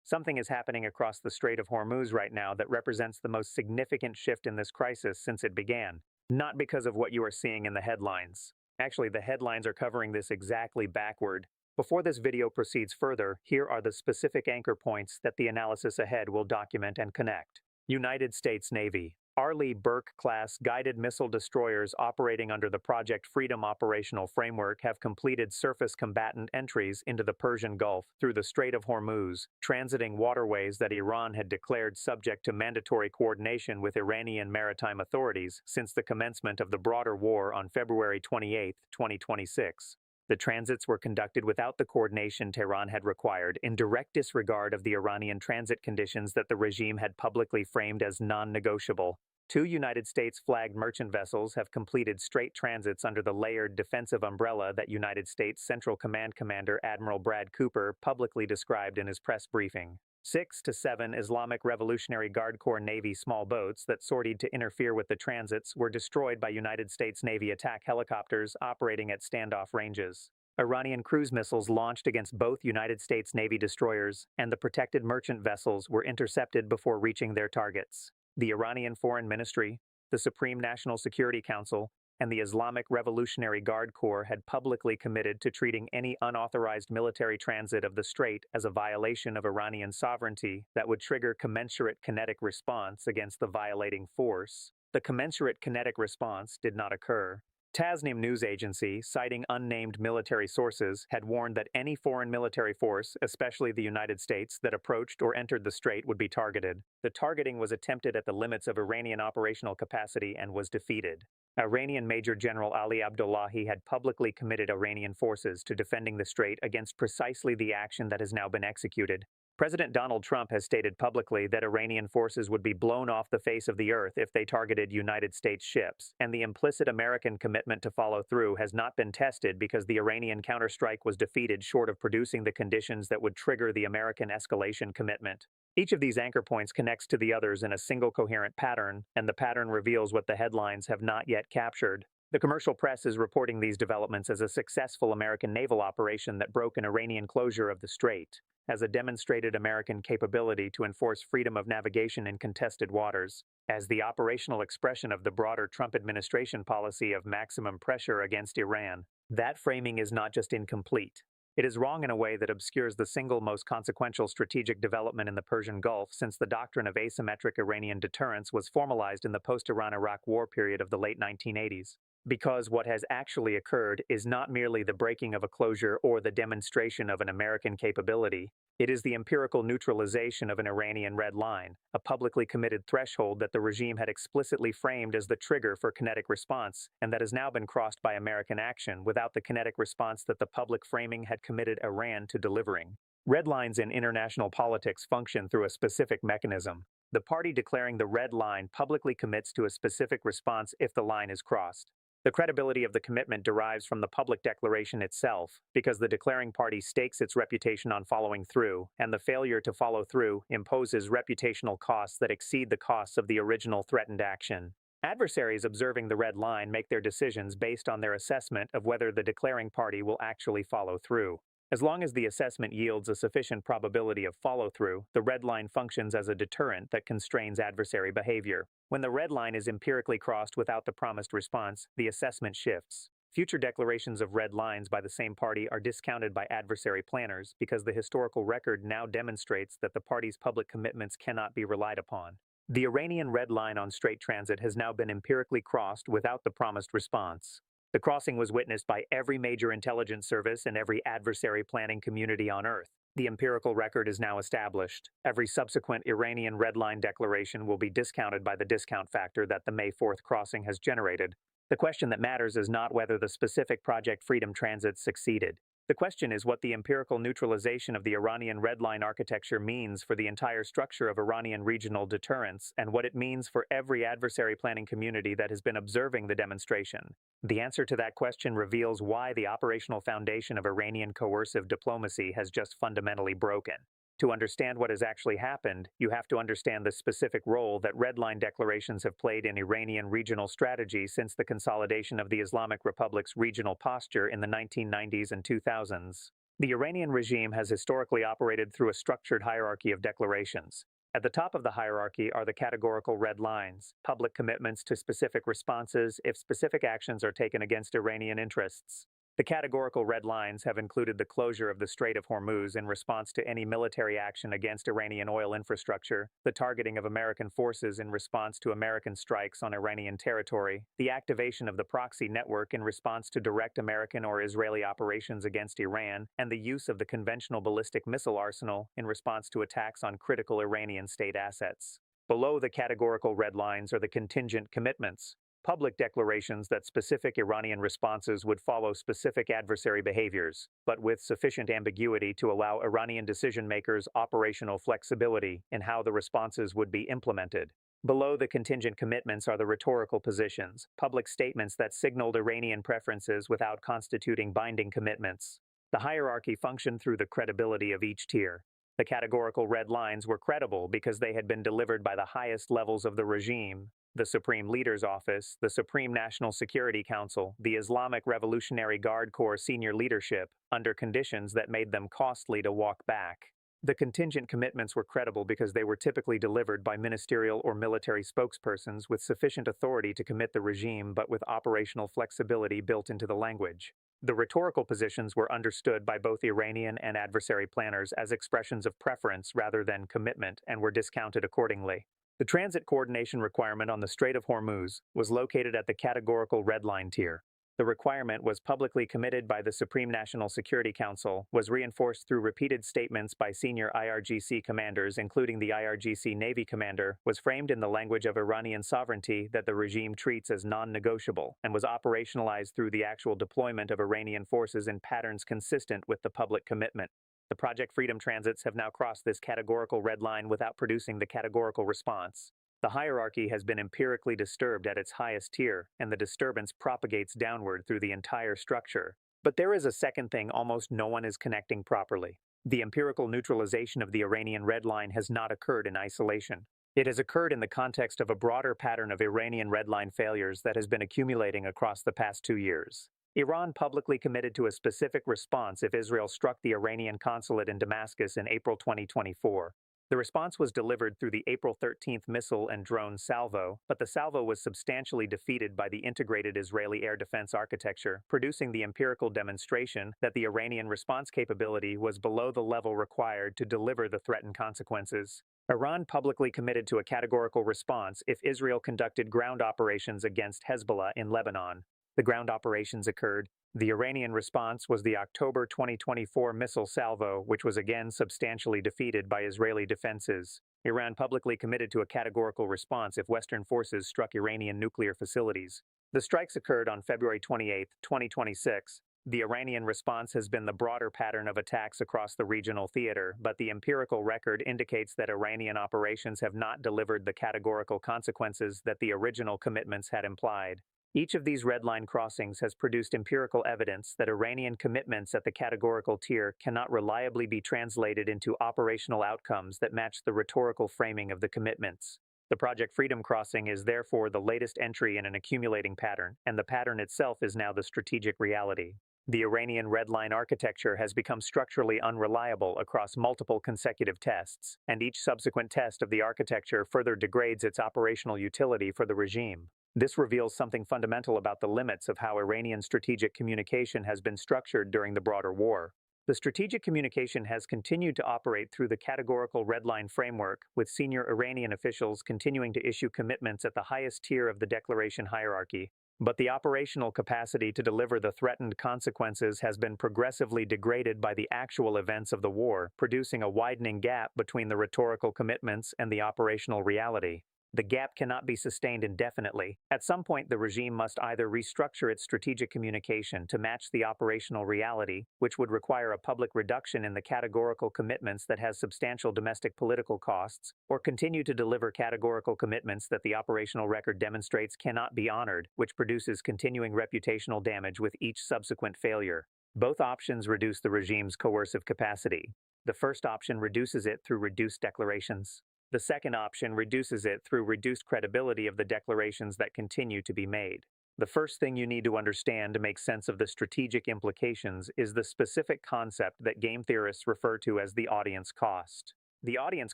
Something is happening across the Strait of Hormuz right now that represents the most significant shift in this crisis since it began. Not because of what you are seeing in the headlines. Actually, the headlines are covering this exactly backward. Before this video proceeds further, here are the specific anchor points that the analysis ahead will document and connect. United States Navy. Arleigh Burke-class guided missile destroyers operating under the Project Freedom operational framework have completed surface combatant entries into the Persian Gulf through the Strait of Hormuz, transiting waterways that Iran had declared subject to mandatory coordination with Iranian maritime authorities since the commencement of the broader war on February 28, 2026. The transits were conducted without the coordination Tehran had required, in direct disregard of the Iranian transit conditions that the regime had publicly framed as non-negotiable. Two United States-flagged merchant vessels have completed straight transits under the layered defensive umbrella that United States Central Command Commander Admiral Brad Cooper publicly described in his press briefing. 6 to 7 Islamic Revolutionary Guard Corps Navy small boats that sortied to interfere with the transits were destroyed by United States Navy attack helicopters operating at standoff ranges. Iranian cruise missiles launched against both United States Navy destroyers and the protected merchant vessels were intercepted before reaching their targets. The Iranian Foreign Ministry, the Supreme National Security Council, and the Islamic Revolutionary Guard Corps had publicly committed to treating any unauthorized military transit of the strait as a violation of Iranian sovereignty that would trigger commensurate kinetic response against the violating force. The commensurate kinetic response did not occur. Tasnim news agency, citing unnamed military sources, had warned that any foreign military force, especially the United States, that approached or entered the strait would be targeted. The targeting was attempted at the limits of Iranian operational capacity and was defeated. Iranian Major General Ali Abdullahi had publicly committed Iranian forces to defending the strait against precisely the action that has now been executed. President Donald Trump has stated publicly that Iranian forces would be blown off the face of the earth if they targeted United States ships, and the implicit American commitment to follow through has not been tested because the Iranian counterstrike was defeated short of producing the conditions that would trigger the American escalation commitment. Each of these anchor points connects to the others in a single coherent pattern, and the pattern reveals what the headlines have not yet captured. The commercial press is reporting these developments as a successful American naval operation that broke an Iranian closure of the strait, as a demonstrated American capability to enforce freedom of navigation in contested waters, as the operational expression of the broader Trump administration policy of maximum pressure against Iran. That framing is not just incomplete. It is wrong in a way that obscures the single most consequential strategic development in the Persian Gulf since the doctrine of asymmetric Iranian deterrence was formalized in the post-Iran-Iraq war period of the late 1980s. Because what has actually occurred is not merely the breaking of a closure or the demonstration of an American capability, it is the empirical neutralization of an Iranian red line, a publicly committed threshold that the regime had explicitly framed as the trigger for kinetic response, and that has now been crossed by American action without the kinetic response that the public framing had committed Iran to delivering. Red lines in international politics function through a specific mechanism. The party declaring the red line publicly commits to a specific response if the line is crossed. The credibility of the commitment derives from the public declaration itself, because the declaring party stakes its reputation on following through, and the failure to follow through imposes reputational costs that exceed the costs of the original threatened action. Adversaries observing the red line make their decisions based on their assessment of whether the declaring party will actually follow through. As long as the assessment yields a sufficient probability of follow-through, the red line functions as a deterrent that constrains adversary behavior. When the red line is empirically crossed without the promised response, the assessment shifts. Future declarations of red lines by the same party are discounted by adversary planners because the historical record now demonstrates that the party's public commitments cannot be relied upon. The Iranian red line on strait transit has now been empirically crossed without the promised response. The crossing was witnessed by every major intelligence service and every adversary planning community on Earth. The empirical record is now established. Every subsequent Iranian red line declaration will be discounted by the discount factor that the May 4th crossing has generated. The question that matters is not whether the specific Project Freedom transit succeeded. The question is what the empirical neutralization of the Iranian red line architecture means for the entire structure of Iranian regional deterrence and what it means for every adversary planning community that has been observing the demonstration. The answer to that question reveals why the operational foundation of Iranian coercive diplomacy has just fundamentally broken. To understand what has actually happened, you have to understand the specific role that red line declarations have played in Iranian regional strategy since the consolidation of the Islamic Republic's regional posture in the 1990s and 2000s. The Iranian regime has historically operated through a structured hierarchy of declarations. At the top of the hierarchy are the categorical red lines, public commitments to specific responses if specific actions are taken against Iranian interests. The categorical red lines have included the closure of the Strait of Hormuz in response to any military action against Iranian oil infrastructure, the targeting of American forces in response to American strikes on Iranian territory, the activation of the proxy network in response to direct American or Israeli operations against Iran, and the use of the conventional ballistic missile arsenal in response to attacks on critical Iranian state assets. Below the categorical red lines are the contingent commitments, public declarations that specific Iranian responses would follow specific adversary behaviors, but with sufficient ambiguity to allow Iranian decision-makers operational flexibility in how the responses would be implemented. Below the contingent commitments are the rhetorical positions, public statements that signaled Iranian preferences without constituting binding commitments. The hierarchy functioned through the credibility of each tier. The categorical red lines were credible because they had been delivered by the highest levels of the regime: the Supreme Leader's Office, the Supreme National Security Council, the Islamic Revolutionary Guard Corps senior leadership, under conditions that made them costly to walk back. The contingent commitments were credible because they were typically delivered by ministerial or military spokespersons with sufficient authority to commit the regime but with operational flexibility built into the language. The rhetorical positions were understood by both Iranian and adversary planners as expressions of preference rather than commitment and were discounted accordingly. The transit coordination requirement on the Strait of Hormuz was located at the categorical red line tier. The requirement was publicly committed by the Supreme National Security Council, was reinforced through repeated statements by senior IRGC commanders, including the IRGC Navy commander, was framed in the language of Iranian sovereignty that the regime treats as non-negotiable, and was operationalized through the actual deployment of Iranian forces in patterns consistent with the public commitment. The Project Freedom transits have now crossed this categorical red line without producing the categorical response. The hierarchy has been empirically disturbed at its highest tier, and the disturbance propagates downward through the entire structure. But there is a second thing almost no one is connecting properly. The empirical neutralization of the Iranian red line has not occurred in isolation. It has occurred in the context of a broader pattern of Iranian red line failures that has been accumulating across the past 2 years. Iran publicly committed to a specific response if Israel struck the Iranian consulate in Damascus in April 2024. The response was delivered through the April 13th missile and drone salvo, but the salvo was substantially defeated by the integrated Israeli air defense architecture, producing the empirical demonstration that the Iranian response capability was below the level required to deliver the threatened consequences. Iran publicly committed to a categorical response if Israel conducted ground operations against Hezbollah in Lebanon. The ground operations occurred. The Iranian response was the October 2024 missile salvo, which was again substantially defeated by Israeli defenses. Iran publicly committed to a categorical response if Western forces struck Iranian nuclear facilities. The strikes occurred on February 28, 2026. The Iranian response has been the broader pattern of attacks across the regional theater, but the empirical record indicates that Iranian operations have not delivered the categorical consequences that the original commitments had implied. Each of these red line crossings has produced empirical evidence that Iranian commitments at the categorical tier cannot reliably be translated into operational outcomes that match the rhetorical framing of the commitments. The Project Freedom crossing is therefore the latest entry in an accumulating pattern, and the pattern itself is now the strategic reality. The Iranian red line architecture has become structurally unreliable across multiple consecutive tests, and each subsequent test of the architecture further degrades its operational utility for the regime. This reveals something fundamental about the limits of how Iranian strategic communication has been structured during the broader war. The strategic communication has continued to operate through the categorical red line framework, with senior Iranian officials continuing to issue commitments at the highest tier of the declaration hierarchy. But the operational capacity to deliver the threatened consequences has been progressively degraded by the actual events of the war, producing a widening gap between the rhetorical commitments and the operational reality. The gap cannot be sustained indefinitely. At some point, the regime must either restructure its strategic communication to match the operational reality, which would require a public reduction in the categorical commitments that has substantial domestic political costs, or continue to deliver categorical commitments that the operational record demonstrates cannot be honored, which produces continuing reputational damage with each subsequent failure. Both options reduce the regime's coercive capacity. The first option reduces it through reduced declarations. The second option reduces it through reduced credibility of the declarations that continue to be made. The first thing you need to understand to make sense of the strategic implications is the specific concept that game theorists refer to as the audience cost. The audience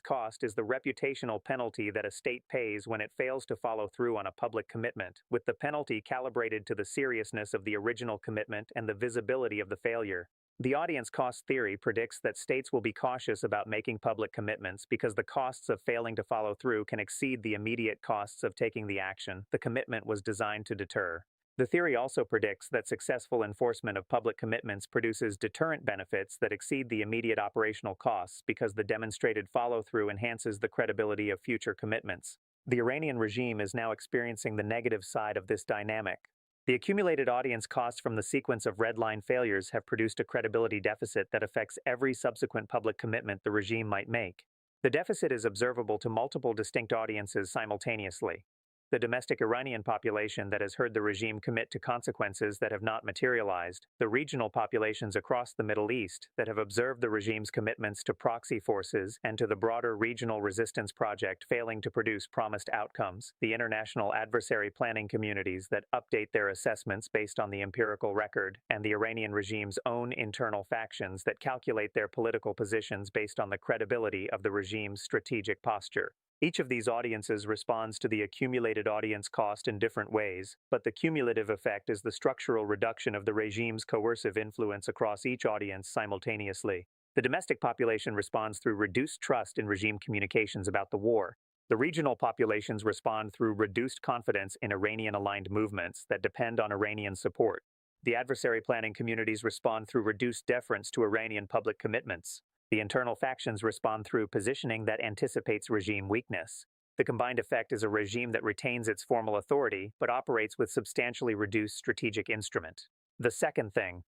cost is the reputational penalty that a state pays when it fails to follow through on a public commitment, with the penalty calibrated to the seriousness of the original commitment and the visibility of the failure. The audience cost theory predicts that states will be cautious about making public commitments because the costs of failing to follow through can exceed the immediate costs of taking the action the commitment was designed to deter. The theory also predicts that successful enforcement of public commitments produces deterrent benefits that exceed the immediate operational costs because the demonstrated follow-through enhances the credibility of future commitments. The Iranian regime is now experiencing the negative side of this dynamic. The accumulated audience costs from the sequence of red line failures have produced a credibility deficit that affects every subsequent public commitment the regime might make. The deficit is observable to multiple distinct audiences simultaneously. The domestic Iranian population that has heard the regime commit to consequences that have not materialized, the regional populations across the Middle East that have observed the regime's commitments to proxy forces and to the broader regional resistance project failing to produce promised outcomes, the international adversary planning communities that update their assessments based on the empirical record, and the Iranian regime's own internal factions that calculate their political positions based on the credibility of the regime's strategic posture. Each of these audiences responds to the accumulated audience cost in different ways, but the cumulative effect is the structural reduction of the regime's coercive influence across each audience simultaneously. The domestic population responds through reduced trust in regime communications about the war. The regional populations respond through reduced confidence in Iranian-aligned movements that depend on Iranian support. The adversary planning communities respond through reduced deference to Iranian public commitments. The internal factions respond through positioning that anticipates regime weakness. The combined effect is a regime that retains its formal authority, but operates with substantially reduced strategic instrument. The second thing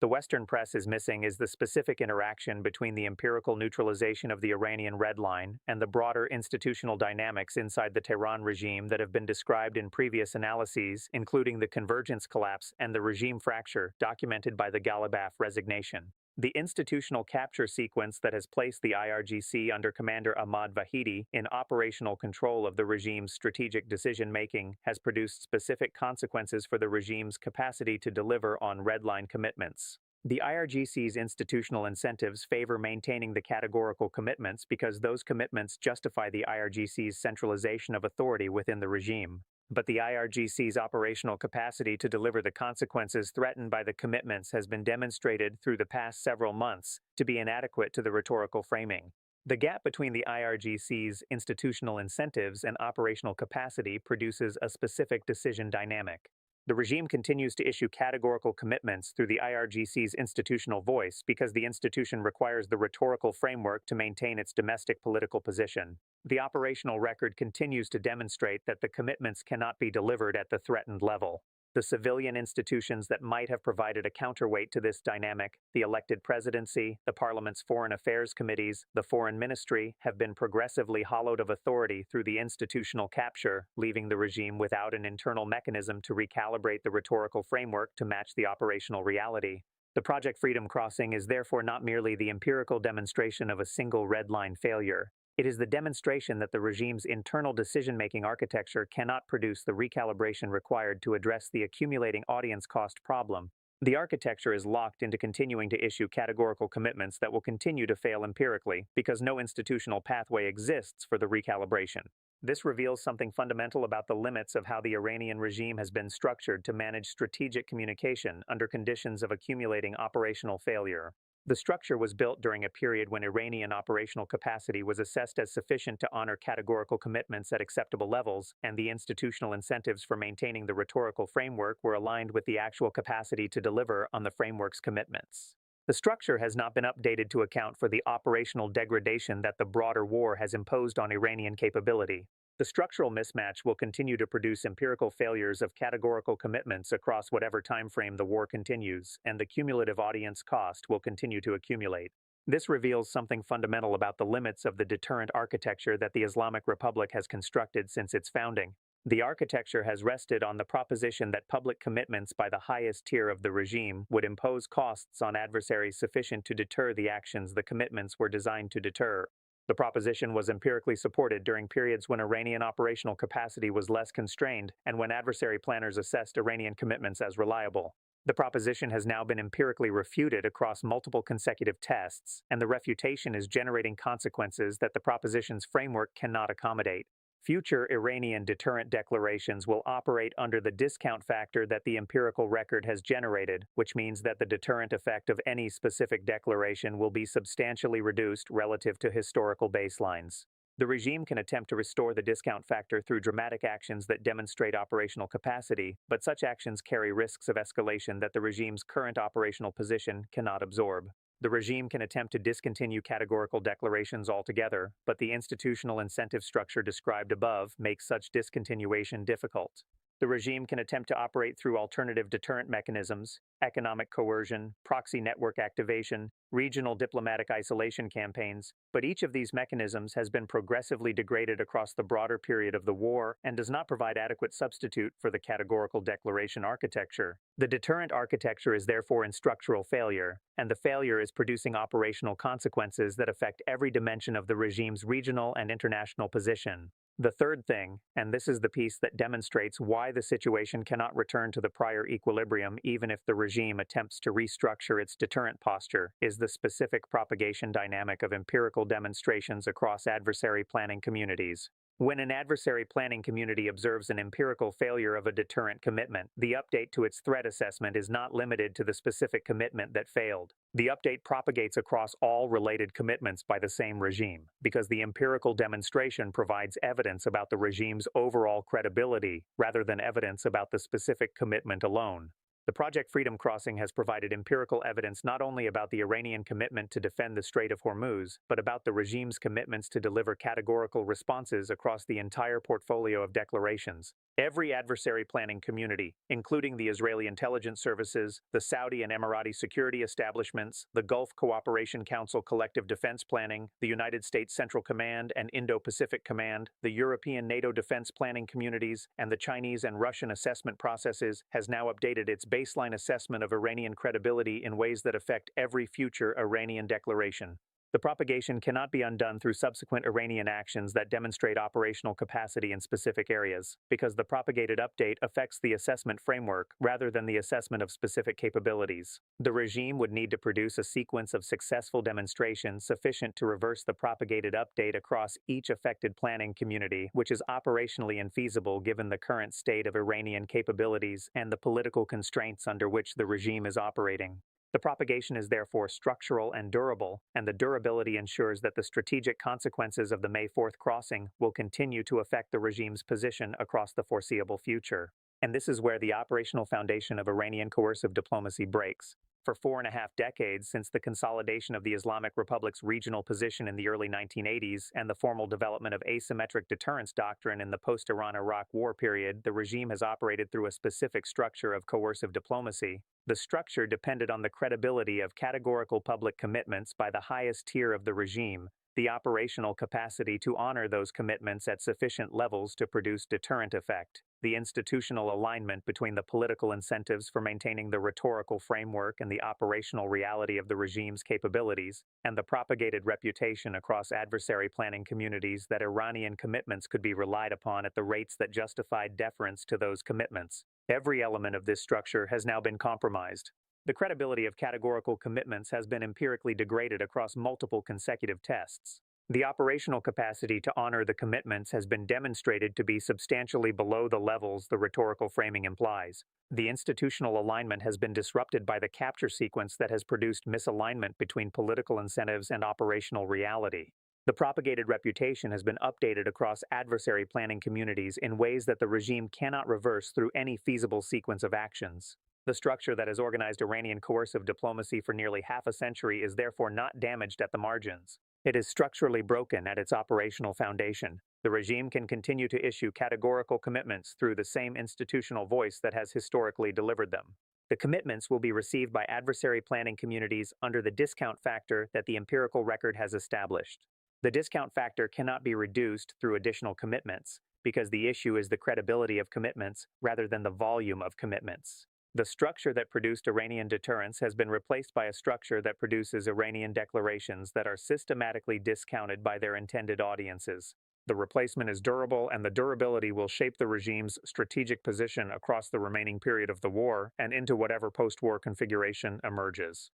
the Western press is missing is the specific interaction between the empirical neutralization of the Iranian red line and the broader institutional dynamics inside the Tehran regime that have been described in previous analyses, including the convergence collapse and the regime fracture documented by the Ghalibaf resignation. The institutional capture sequence that has placed the IRGC under Commander Ahmad Vahidi in operational control of the regime's strategic decision-making has produced specific consequences for the regime's capacity to deliver on red line commitments. The IRGC's institutional incentives favor maintaining the categorical commitments because those commitments justify the IRGC's centralization of authority within the regime. But the IRGC's operational capacity to deliver the consequences threatened by the commitments has been demonstrated through the past several months to be inadequate to the rhetorical framing. The gap between the IRGC's institutional incentives and operational capacity produces a specific decision dynamic. The regime continues to issue categorical commitments through the IRGC's institutional voice because the institution requires the rhetorical framework to maintain its domestic political position. The operational record continues to demonstrate that the commitments cannot be delivered at the threatened level. The civilian institutions that might have provided a counterweight to this dynamic, the elected presidency, the parliament's foreign affairs committees, the foreign ministry, have been progressively hollowed of authority through the institutional capture, leaving the regime without an internal mechanism to recalibrate the rhetorical framework to match the operational reality. The Project Freedom Crossing is therefore not merely the empirical demonstration of a single red line failure. It is the demonstration that the regime's internal decision-making architecture cannot produce the recalibration required to address the accumulating audience cost problem. The architecture is locked into continuing to issue categorical commitments that will continue to fail empirically because no institutional pathway exists for the recalibration. This reveals something fundamental about the limits of how the Iranian regime has been structured to manage strategic communication under conditions of accumulating operational failure. The structure was built during a period when Iranian operational capacity was assessed as sufficient to honor categorical commitments at acceptable levels, and the institutional incentives for maintaining the rhetorical framework were aligned with the actual capacity to deliver on the framework's commitments. The structure has not been updated to account for the operational degradation that the broader war has imposed on Iranian capability. The structural mismatch will continue to produce empirical failures of categorical commitments across whatever time frame the war continues, and the cumulative audience cost will continue to accumulate. This reveals something fundamental about the limits of the deterrent architecture that the Islamic Republic has constructed since its founding. The architecture has rested on the proposition that public commitments by the highest tier of the regime would impose costs on adversaries sufficient to deter the actions the commitments were designed to deter. The proposition was empirically supported during periods when Iranian operational capacity was less constrained and when adversary planners assessed Iranian commitments as reliable. The proposition has now been empirically refuted across multiple consecutive tests, and the refutation is generating consequences that the proposition's framework cannot accommodate. Future Iranian deterrent declarations will operate under the discount factor that the empirical record has generated, which means that the deterrent effect of any specific declaration will be substantially reduced relative to historical baselines. The regime can attempt to restore the discount factor through dramatic actions that demonstrate operational capacity, but such actions carry risks of escalation that the regime's current operational position cannot absorb. The regime can attempt to discontinue categorical declarations altogether, but the institutional incentive structure described above makes such discontinuation difficult. The regime can attempt to operate through alternative deterrent mechanisms, economic coercion, proxy network activation, regional diplomatic isolation campaigns, but each of these mechanisms has been progressively degraded across the broader period of the war and does not provide adequate substitute for the categorical declaration architecture. The deterrent architecture is therefore in structural failure, and the failure is producing operational consequences that affect every dimension of the regime's regional and international position. The third thing, and this is the piece that demonstrates why the situation cannot return to the prior equilibrium even if the regime attempts to restructure its deterrent posture, is the specific propagation dynamic of empirical demonstrations across adversary planning communities. When an adversary planning community observes an empirical failure of a deterrent commitment, the update to its threat assessment is not limited to the specific commitment that failed. The update propagates across all related commitments by the same regime, because the empirical demonstration provides evidence about the regime's overall credibility rather than evidence about the specific commitment alone. The Project Freedom Crossing has provided empirical evidence not only about the Iranian commitment to defend the Strait of Hormuz, but about the regime's commitments to deliver categorical responses across the entire portfolio of declarations. Every adversary planning community, including the Israeli intelligence services, the Saudi and Emirati security establishments, the Gulf Cooperation Council Collective Defense Planning, the United States Central Command and Indo-Pacific Command, the European NATO defense planning communities, and the Chinese and Russian assessment processes, has now updated its baseline assessment of Iranian credibility in ways that affect every future Iranian declaration. The propagation cannot be undone through subsequent Iranian actions that demonstrate operational capacity in specific areas, because the propagated update affects the assessment framework rather than the assessment of specific capabilities. The regime would need to produce a sequence of successful demonstrations sufficient to reverse the propagated update across each affected planning community, which is operationally infeasible given the current state of Iranian capabilities and the political constraints under which the regime is operating. The propagation is therefore structural and durable, and the durability ensures that the strategic consequences of the May 4th crossing will continue to affect the regime's position across the foreseeable future. And this is where the operational foundation of Iranian coercive diplomacy breaks. For 4.5 decades since the consolidation of the Islamic Republic's regional position in the early 1980s and the formal development of asymmetric deterrence doctrine in the post-Iran-Iraq war period, the regime has operated through a specific structure of coercive diplomacy. The structure depended on the credibility of categorical public commitments by the highest tier of the regime, the operational capacity to honor those commitments at sufficient levels to produce deterrent effect, the institutional alignment between the political incentives for maintaining the rhetorical framework and the operational reality of the regime's capabilities, and the propagated reputation across adversary planning communities that Iranian commitments could be relied upon at the rates that justified deference to those commitments. Every element of this structure has now been compromised. The credibility of categorical commitments has been empirically degraded across multiple consecutive tests. The operational capacity to honor the commitments has been demonstrated to be substantially below the levels the rhetorical framing implies. The institutional alignment has been disrupted by the capture sequence that has produced misalignment between political incentives and operational reality. The propagated reputation has been updated across adversary planning communities in ways that the regime cannot reverse through any feasible sequence of actions. The structure that has organized Iranian coercive diplomacy for nearly half a century is therefore not damaged at the margins. It is structurally broken at its operational foundation. The regime can continue to issue categorical commitments through the same institutional voice that has historically delivered them. The commitments will be received by adversary planning communities under the discount factor that the empirical record has established. The discount factor cannot be reduced through additional commitments, because the issue is the credibility of commitments rather than the volume of commitments. The structure that produced Iranian deterrence has been replaced by a structure that produces Iranian declarations that are systematically discounted by their intended audiences. The replacement is durable, and the durability will shape the regime's strategic position across the remaining period of the war and into whatever post-war configuration emerges.